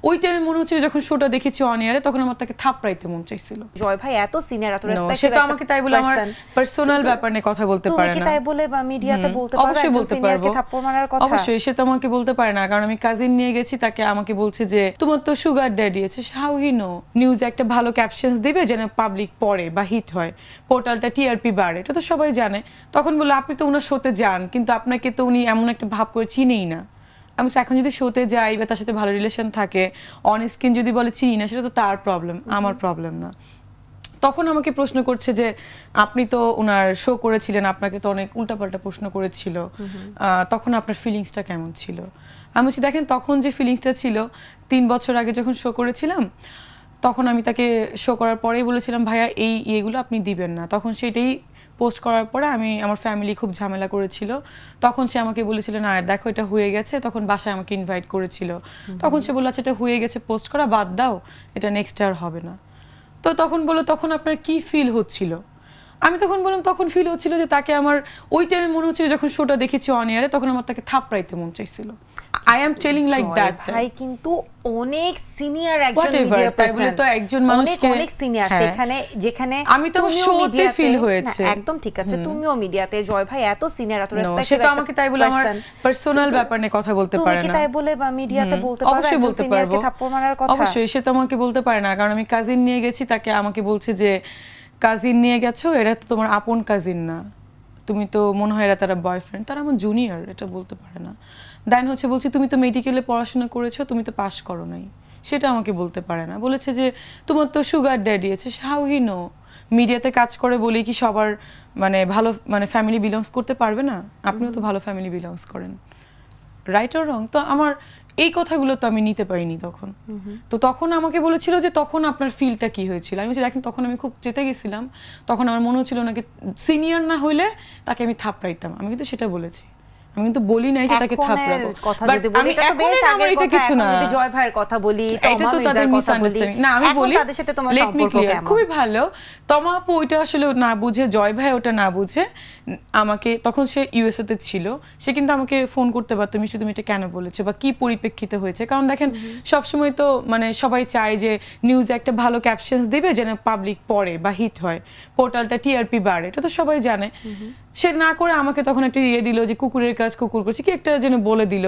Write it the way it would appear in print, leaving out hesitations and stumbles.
ওই টাইমে মনে হচ্ছিল যখন শোটা দেখেছি অন এয়ারে তখন আমার তাকে থাপড়াইতে মন চাইছিল। জয় ভাই এত সিনিয়র, এত রেসপেক্টেড, সেটা আমাকে তাই বলে আমার পার্সোনাল ব্যাপার নিয়ে কথা বলতে পারে না। তুমি কি তাই বলে বা মিডিয়াতে বলতে পারবে? অবশ্যই বলতে পারবো, থাপ্পড় মারার কথা অবশ্যই। সে তো আমাকে বলতে পারে না, কারণ আমি কাজিন নিয়ে গেছি, তাকে আমাকে বলছে যে তোমার তো সুগার ড্যাডি আছে। How he know? নিউজে একটা ভালো ক্যাপশনস দিবে যেন পাবলিক পড়ে বা হিট হয়, পোর্টালটা টিআরপি বাড়ে, এটা তো সবাই জানে। তখন বললো আপনি তো ওনার শোতে যান, কিন্তু আপনাকে তো উনি এমন একটা ভাব করে চিনেই না। আমি এখন যদি শোতে যাই বা তার সাথে ভালো রিলেশন থাকে, অন স্ক্রিন যদি বলে চিনি না, সেটা তো তার প্রবলেম, আমার প্রবলেম না। তখন আমাকে প্রশ্ন করছে যে আপনি তো ওনার শো করেছিলেন, আপনাকে তো অনেক উল্টাপাল্টা প্রশ্ন করেছিল, তখন আপনার ফিলিংসটা কেমন ছিল? আমি বলছি দেখেন, তখন যে ফিলিংসটা ছিল 3 বছর আগে যখন শো করেছিলাম, তখন আমি তাকে শো করার পরেই বলেছিলাম ভাইয়া এই ইয়েগুলো আপনি দিবেন না। তখন সেটাই পোস্ট করার পরে আমার ফ্যামিলি খুব ঝামেলা করেছিল। তখন সে আমাকে বলেছিল না দেখো এটা হয়ে গেছে, তখন বাসায় আমাকে ইনভাইট করেছিল। তখন সে বলল আচ্ছা এটা হয়ে গেছে, পোস্ট করা বাদ দাও, এটা নেক্সট আর হবে না। তো তখন বললো তখন আপনার কি ফিল হচ্ছিল? আমি তখন বললাম তখন ফিল হচ্ছিল যে তাকে আমার ওই টাইমে মনে হচ্ছিল যখন শোটা দেখেছি অন এয়ারে তখন আমার তাকে থাপড়াইতে মন চাইছিল। I am telling like that. ভাই কিন্তু অনেক সিনিয়র একজন মিডিয়া পারসন, তো একজন মানুষকে অনেক সিনিয়র, সেখানে যেখানে আমি তো শোতে ফিল হয়েছে। একদম ঠিক আছে, তুমিও মিডিয়াতে, জয় ভাই এত সিনিয়র, এত রেসপেক্টেড, সে তো আমাকে তাই বলে আমার পার্সোনাল ব্যাপার নিয়ে কথা বলতে পারে না। তুমি কি তাই বলে বা মিডিয়াতে বলতে পারবে? অবশ্যই বলতে পারবো, থাপ্পড় মারার কথা অবশ্যই। সে তো আমাকে বলতে পারে না, কারণ আমি কাজিন নিয়ে গেছি, তাকে আমাকে বলছে যে কাজিন নিয়ে গেছো, এরা তো তোমার আপন কাজিন না, তুমি তো মনে হয় এরা তারা বয়ফ্রেন্ড, তারা আমার জুনিয়র, এটা বলতে পারে না। দেন হচ্ছে বলছি তুমি তো মেডিকেলে পড়াশোনা করেছো, তুমি তো পাশ করো নাই, সেটা আমাকে বলতে পারে না। বলেছে যে তোমার তো সুগার ড্যাডি আছে। How he know? মিডিয়াতে কাজ করে বলেই কি সবার মানে ভালো মানে ফ্যামিলি বিলংস করতে পারবে না? আপনিও তো ভালো ফ্যামিলি বিলংস করেন, রাইট অর রং? তো আমার এই কথাগুলো তো আমি নিতে পারিনি তখন। তো তখন আমাকে বলেছিল যে তখন আপনার ফিলটা কি হয়েছিল? আমি বলছি দেখেন তখন আমি খুব চেতে গেছিলাম, তখন আমার মনে হচ্ছিল নাকি সিনিয়র না হইলে তাকে আমি থাপড়াইতাম। আমি কিন্তু সেটা বলেছি, আমি কিন্তু বলি নাই যে তাকে থাপড়াবো। বাট আমি এখন আমার এটা কিছু না, যদি জয় ভাইয়ের কথা বলি, এটা তো তাদের মিসআন্ডারস্ট্যান্ডিং না। আমি বলি তাদের সাথে তোমার সম্পর্ক কেমন? খুবই ভালো। তমা আপু ওইটা আসলে না বুঝে, জয় ভাই ওটা না বুঝে আমাকে, তখন সে ইউএসএ তে ছিল, সে কিন্তু আমাকে ফোন করতে পারতো মিশু তুমি এটা কেন বলেছো বা কি পরিপ্রেক্ষিতে হয়েছে। কারণ দেখেন সবসময় তো মানে সবাই চায় যে নিউজে একটা ভালো ক্যাপশনস দিবে যেন পাবলিক পড়ে বা হিট হয়, পোর্টালটা টিআরপি বাড়ে, এটা তো সবাই জানে। সে না করে আমাকে তখন একটা দিল যে কুকুরের কাজ কুকুর করছে, কি একটা যেন বলে দিল।